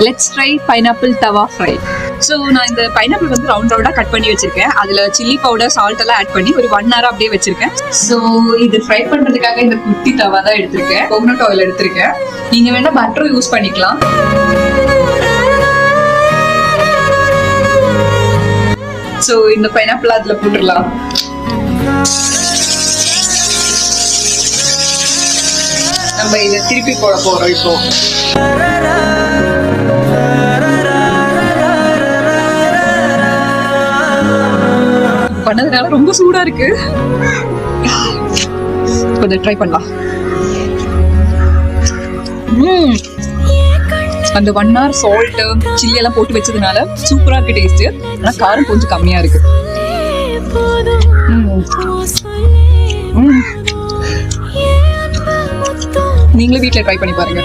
Let's try pineapple தவா fry. So நான் இந்த பைனாப்பிள் வந்து ரவுண்ட் ரவுண்டாக கட் பண்ணி வச்சிருக்கேன். அதில் சில்லி பவுடர் சால்ட் எல்லாம் ஆட் பண்ணி ஒரு 1 hour அப்படியே வச்சிருக்கேன். ஸோ இது ஃப்ரை பண்ணுறதுக்காக இந்த குட்டி தவா தான் எடுத்திருக்கேன். கோகனட் ஆயில் எடுத்திருக்கேன். நீங்கள் வேணால் பட்டரும் யூஸ் பண்ணிக்கலாம். ஸோ இந்த பைனாப்பிள் அதில் போட்டுடலாம். நம்ம இதை திருப்பி போட போறோம். இப்போ பண்ணதுனால ரொம்ப சூடா இருக்கு. கொஞ்சம் ட்ரை பண்ணலாம். அந்த 1 hour சால்ட் சில்லி எல்லாம் போட்டு வச்சதுனால சூப்பரா இருக்கு டேஸ்ட். ஆனா காரம் கொஞ்சம் கம்மியா இருக்கு. நீங்களும் வீட்டில் ட்ரை பண்ணி பாருங்க.